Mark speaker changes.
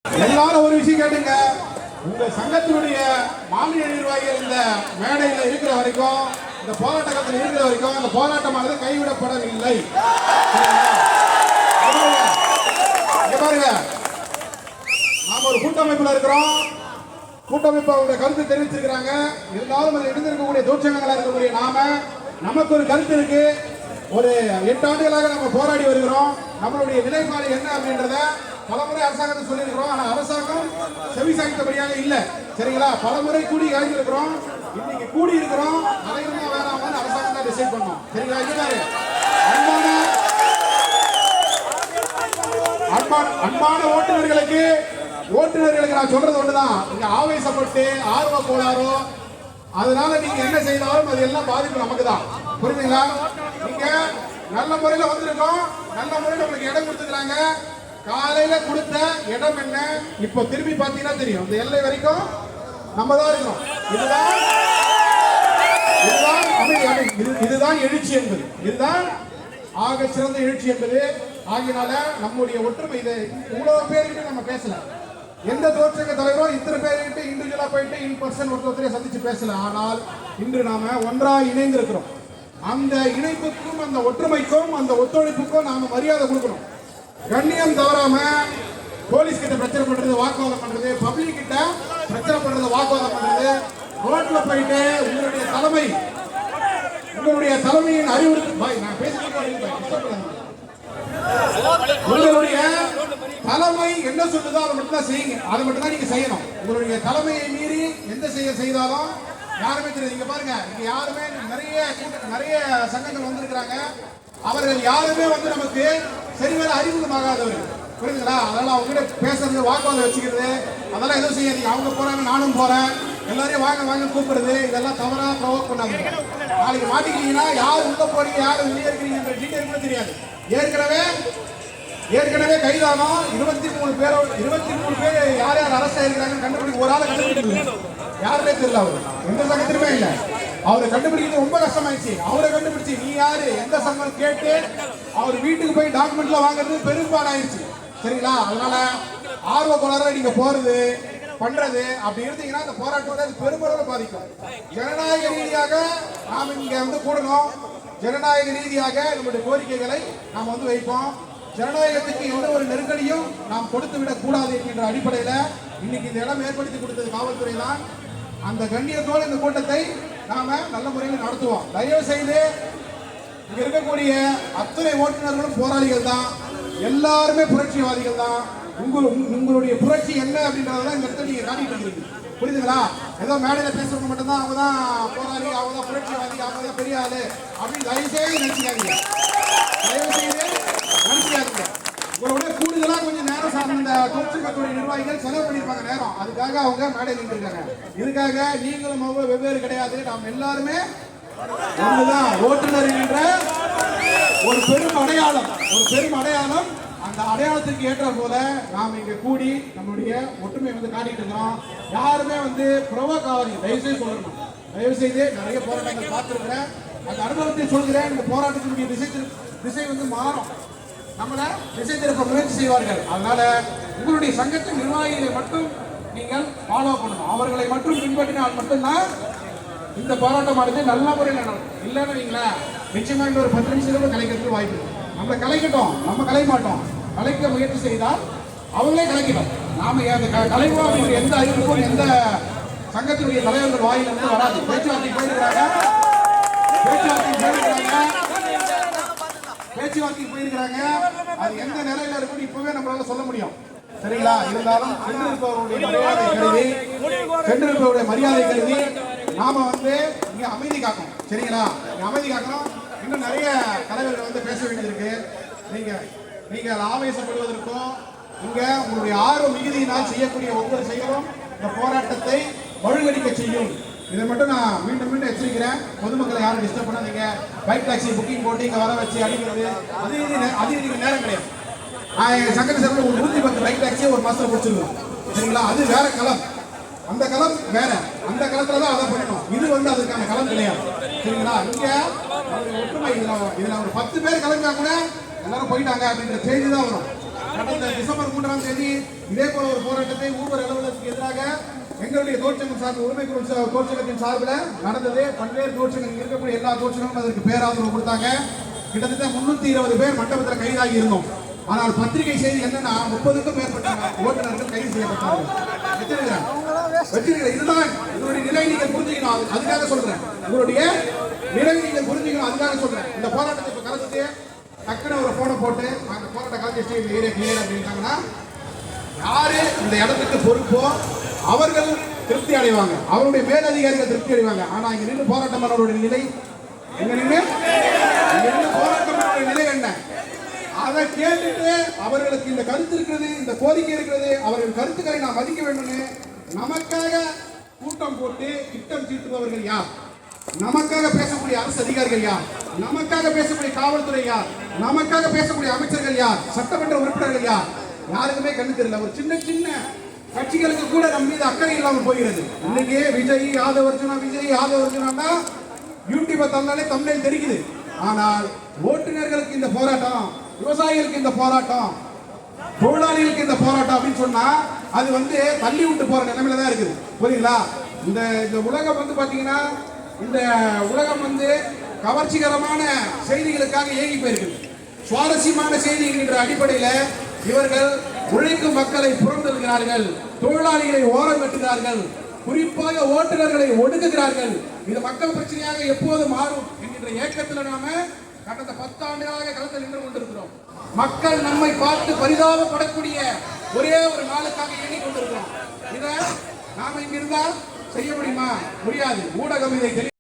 Speaker 1: எல்லாரும் ஒரு விஷயம் கேட்டுங்க. உங்க சங்கத்தினுடைய மாநில நிர்வாகிகள் இந்த மேடையில் இருக்கிற வரைக்கும், இந்த போராட்ட களத்தில் இருக்கிற வரைக்கும் அந்த போராட்டமானது கைவிடப்படவில்லை. பாருங்க, நாம ஒரு கூட்டமைப்புல இருக்கிறோம். கூட்டமைப்பு அவருடைய கருத்து தெரிவிச்சிருக்கிறாங்க. இருந்தாலும் அதில் இருந்திருக்கக்கூடிய தொழிற்சங்கங்களாக இருக்கக்கூடிய நமக்கு ஒரு கருத்து இருக்கு. ஒரு 8 ஆண்டுகளாக நம்ம போராடி வருகிறோம். நம்மளுடைய நிலைப்பாடு என்ன அப்படின்றத பலமுறை அரசாங்கத்தை சொல்லியிருக்கிறோம். ஆனால் அரசாங்கம் செவி சாய்த்தபடியாக இல்லை. சரிங்களா? பலமுறை கூடி கலைஞ்சிருக்கிறோம். இன்னைக்கு கூடி இருக்கிறோம். தலைவருமா வேணாமான்னு அரசாங்கம் தான் டிசைட் பண்ணோம். சரிங்களா? இதுதான் அன்பான ஓட்டுநர்களுக்கு நான் சொல்றது ஒண்ணுதான். நீங்க ஆவேசப்பட்டு ஆர்வ கோளாரோ அதனால நீங்க என்ன செய்தாலும் அது எல்லாம் பாதிப்பு நமக்கு தான். புரியுதுங்களா? நீங்க நல்ல முறையில வந்திருக்கோம். நல்ல முறையில உங்களுக்கு இடம் கொடுத்துக்கிறாங்க. காலையில கொடுத்த இடம் என்ன, இப்போ திரும்பி பார்த்தீங்கன்னா தெரியும். இந்த எல்லை வரைக்கும் நம்ம தான் இருக்கோம். இதுதான் எழுச்சி என்பது. இதுதான் ஆக சிறந்த எழுச்சி என்பது. ஆகினால நம்முடைய ஒற்றுமை இதை இவ்வளவு பேருக்கு நம்ம பேசல. எந்த தோற்சங்க தலைவரும் இத்தனை பேர்கிட்ட இண்டிவிஜுவலா போயிட்டு இன் பர்சன் ஒருத்தரை சந்திச்சு பேசல. ஆனால் இன்று நாம ஒன்றாக இணைந்திருக்கிறோம். அந்த இணைப்புக்கும் அந்த ஒற்றுமைக்கும் அந்த ஒத்துழைப்புக்கும் நாம மரியாதை கொடுக்கணும். கண்ணியம் தவறாம போலீஸ் கிட்ட பிரச்சனை பண்றது, வாக்குவாதம் பண்றது, பப்ளிக் கிட்ட பிரச்சனை பண்றது, வாக்குவாதம் பண்றது, ரோட்ல போயிட்டு உங்களுடைய தலைமையின் அறிவுறுத்தல் நான் பேசிட்டு உங்களுடைய தலைமை என்ன சொல்லுதோ அதை மட்டும் தான் செய்யுங்க. அதை மட்டும் தான் நீங்க செய்யணும். உங்களுடைய தலைமையை மீறி எந்த செய்தாலும் யாருமே தெரியாது. நீங்க பாருங்க, இங்க யாருமே நிறைய சங்கங்கள் வந்திருக்கிறாங்க. அவர்கள் யாருமே நமக்கு சரிவர அறிமுகமாகாதவர்கள். புரியுதுங்களா? அதெல்லாம் அவங்க கிட்ட பேசுறது, வாக்குவாதம் வச்சுக்கிறது, அதெல்லாம் எதுவும் செய்யாதீங்க. அவங்க போறாங்க, நானும் போறேன், எல்லாரையும் வாங்க கூப்பிடுறது, இதெல்லாம் தவறா ப்ரொவோக் பண்ணாதீங்க. நாளைக்கு மாட்டிக்கிட்டீங்கன்னா யார் உள்ள போறீங்க, யார் வெளியே இருக்கிறீங்க டீட்டெயில் கூட தெரியாது. ஏற்கனவே கைதானோம் 23 பேர் யார் அரசு ஆயிருக்காங்க கண்டுபிடிக்க ஒரு ஆளை கண்டுபிடிக்கல. யாருமே தெரியல. அவரு எந்த சங்கத்திலுமே இல்லை. அவரை கண்டுபிடிக்கிறது ரொம்ப கஷ்டமாயிடுச்சு. அவரை கண்டுபிடிச்சு நீ யாரு எந்த சங்கம் கேட்டு அவர் வீட்டுக்கு போய் டாக்குமெண்ட்ல வாங்குறது பெரும்பாலாயிருச்சு. சரிங்களா? அதனால ஆர்வ கோளாறு நீங்க போறது பண்றது அப்படி இருந்தீங்கன்னா அந்த போராட்டம் பெரும்பாலும் பாதிக்கும். ஜனநாயக ரீதியாக நாம் இங்க கூடணும். ஜனநாயக ரீதியாக நம்முடைய கோரிக்கைகளை நாம் வைப்போம். ஜனநாயகத்துக்கு எந்த ஒரு நெருக்கடியும் நாம் கொடுத்து விடக் கூடாது என்கின்ற அடிப்படையில் இன்னைக்கு இந்த இடம் ஏற்படுத்தி கொடுத்தது காவல்துறை தான். அந்த கண்ணியத்தோடு இந்த கூட்டத்தை நாம நல்ல முறையில் நடத்துவோம். தயவு செய்து இங்க இருக்கக்கூடிய அத்தனை ஓட்டுநர்களும் போராளிகள் தான். எல்லாருமே புரட்சிவாதிகள் தான். உங்களுடைய புரட்சி என்ன அப்படின்றதான் இந்த இடத்துல நீங்க காட்டிட்டு இருக்கீங்க. புரியுதுங்களா? ஏதோ மேடையில பேசுறவங்க மட்டும்தான் அவங்க தான் போராளி, அவங்க தான் புரட்சிவாதி, அவங்க தான் பெரிய ஆளு அப்படின்னு தயவுசெய்து நினைச்சுக்காதீங்க. உங்களோட கூடுதலா கொஞ்சம் நேரம் சார்ந்த தொழிற்சங்கத்துடைய நிர்வாகிகள் செலவு பண்ணிருப்பாங்க நேரம். அதுக்காக அவங்க மேடையில் நின்றுருக்காங்க. இதுக்காக நீங்களும் வெவ்வேறு கிடையாது. நாம் எல்லாருமே ஒன்றுதான். ஓட்டுநர் என்ற ஒரு பெரும் அடையாளம். அந்த அடையாளத்துக்கு ஏற்ற போல நாம் இங்க கூடி நம்மளுடைய ஒற்றுமை காட்டிட்டு இருக்கிறோம். யாருமே ப்ரொவோக் ஆகாதீங்க. தயவுசெய்து சொல்லணும். தயவுசெய்து நிறைய போராட்டங்கள் பார்த்திருக்கிறேன். அந்த அனுபவத்தை சொல்கிறேன். இந்த போராட்டத்தினுடைய திசை மாறும். நம்மளை திசை திருப்ப முயற்சி செய்வார்கள். அதனால உங்களுடைய சங்கத்தின் நிர்வாகிகளை மட்டும் நீங்கள் ஃபாலோ பண்ணணும். அவர்களை மட்டும் பின்பற்றினால் மட்டும்தான் இந்த போராட்டமானது நல்ல முறையில் நடக்கும். இல்லைன்னு வைங்களேன், நிச்சயமா ஒரு 10 நிமிஷம் கலைக்கிறதுக்கு வாய்ப்பு இருக்கு. நம்மளை கலைக்கட்டும், நம்ம கலைய மாட்டோம். கலைக்க முயற்சி செய்தால் அவங்களே கலைக்கணும். நாம கலைவோம் எந்த அறிவிப்பும் எந்த சங்கத்தினுடைய தலைவர்கள் வாயிலிருந்து வராது. பேச்சுவார்த்தை போயிருக்கிறாங்க. அது எந்த நிலையில இருக்குன்னு இப்பவே நம்மளால சொல்ல முடியும். சரிங்களா? இருந்தாலும் சென்றிருப்பவருடைய மரியாதை கருதி நாம இங்க அமைதி காக்கணும். சரிங்களா? அமைதி காக்கணும். இன்னும் நிறைய தலைவர்கள் பேச வேண்டியது இருக்கு. நீங்கள் ஆவேசப்படுவதற்கும் இங்க உங்களுடைய ஆர்வ மிகுதியினால் செய்யக்கூடிய ஒவ்வொரு செயலும் இந்த போராட்டத்தை வலுவடிக்க செய்யும். இதை மட்டும் நான் மீண்டும் எச்சரிக்கிறேன். பொதுமக்களை யாரும் டிஸ்டர்ப் பண்ணாதீங்க. பைக் டாக்ஸி புக்கிங் போட்டு இங்க வர வச்சு அடிக்கிறது அது இதுக்கு நேரம் கிடையாது. எங்க சங்கர சார்பில் ஒரு 110 பைக் டாக்ஸியை ஒரு மாசத்துல முடிச்சிருக்கோம். சரிங்களா? அது வேற களம். அந்த களம் வேற. அந்த களத்துல தான் அதை பண்ணணும். இது அதுக்கான களம் கிடையாது. சரிங்களா? இங்க ஒற்றுமை இதுல ஒரு 10 பேர் கிளம்பினா கூட எல்லாரும் போயிட்டாங்க அப்படின்ற செய்தி தான் வரும். கடந்த டிசம்பர் 3ஆம் தேதி இதே போல ஒரு போராட்டத்தை ஊபர் அலுவலகத்துக்கு எதிராக எங்களுடைய தொழிற்சங்கம் சார்பில் உரிமை குழு தொழிற்சங்கத்தின் சார்பில் நடந்தது. பல்வேறு தொழிற்சங்கம் இருக்கக்கூடிய எல்லா தொழிற்சங்கமும் அதற்கு பேராதரவு கொடுத்தாங்க. கிட்டத்தட்ட 320 பேர் மண்டபத்தில் கைதாகி இருந்தோம். ஆனால் பத்திரிகை செய்தி என்னன்னா 30க்கும் மேற்பட்ட ஓட்டுநர்கள் கைது செய்யப்பட்டார்கள். இதுதான் உங்களுடைய நிலை, நீங்க புரிஞ்சுக்கணும். அதுக்காக சொல்றேன், உங்களுடைய நிலை நீங்க புரிஞ்சுக்கணும். அதுக்காக சொல்றேன். இந்த போராட்டத்தை இப்ப கலந்துட்டு டக்குனு ஒரு போனை போட்டு அந்த போராட்ட காலத்தை ஏரியா கிளியர் அப்படின்ட்டாங்கன்னா யாரு இந்த இடத்துக்கு பொறுப்போ அவர்கள் திருப்தி அடைவாங்க, அவருடைய மேலதிகாரிகள் திருப்தி அடைவாங்க. ஆனா இங்க நின்று போராட்டம் பண்ணவருடைய நிலை எங்க நின்று போராட்டம் பண்ணவருடைய நிலை என்ன? அதை கேட்டுட்டு அவர்களுக்கு இந்த கருத்து இருக்கிறது, இந்த கோரிக்கை இருக்கிறது, அவர்கள் கருத்துக்களை நாம் மதிக்க வேண்டும். நமக்காக கூட்டம் போட்டு திட்டம் தீட்டுபவர்கள் யார்? நமக்காக பேசக்கூடிய அரசு அதிகாரிகள் யார்? நமக்காக பேசக்கூடிய காவல்துறை யார்? நமக்காக பேசக்கூடிய அமைச்சர்கள் யார்? சட்டமன்ற உறுப்பினர்கள் யார்? யாருக்குமே கண்ணு தெரியல. ஒரு சின்ன சின்ன கட்சிகளுக்கு கூட நம்ம மீது அக்கறை இல்லாமல் போகிறது. இன்னைக்கு விஜய் யாதவ் அர்ஜுனா, விஜய் யாதவ் அர்ஜுனா யூடியூபை தந்தாலே தமிழில் தெரியுது. ஆனால் ஓட்டுநர்களுக்கு இந்த போராட்டம், விவசாயிகளுக்கு இந்த போராட்டம், தொழிலாளிகளுக்கு இந்த போராட்டம் அப்படின்னு சொன்னா அது தள்ளி விட்டு போற நிலைமையில தான் இருக்குது. புரியுங்களா? இந்த உலகம் பாத்தீங்கன்னா இந்த உலகம் கவர்ச்சிகரமான செய்திகளுக்காக ஏங்கி போயிருக்குது. சுவாரஸ்யமான செய்திகள் என்ற அடிப்படையில் இவர்கள் உழைக்கும் மக்களை புறந்தெழுகிறார்கள், தொழிலாளிகளை ஓரம் கட்டுகிறார்கள், குறிப்பாக ஓட்டுநர்களை ஒடுக்குகிறார்கள். இது மக்கள் பிரச்சனையாக எப்போது மாறும் என்கின்ற ஏக்கத்தில் நாம கடந்த 10 ஆண்டுகளாக களத்தில் நின்று கொண்டிருக்கிறோம். மக்கள் நம்மை பார்த்து பரிதாபப்படக்கூடிய ஒரே ஒரு நாளுக்காக எண்ணிக் கொண்டிருக்கிறோம். இதை நாம இங்கிருந்தால் செய்ய முடியுமா? முடியாது. ஊடகம் இதை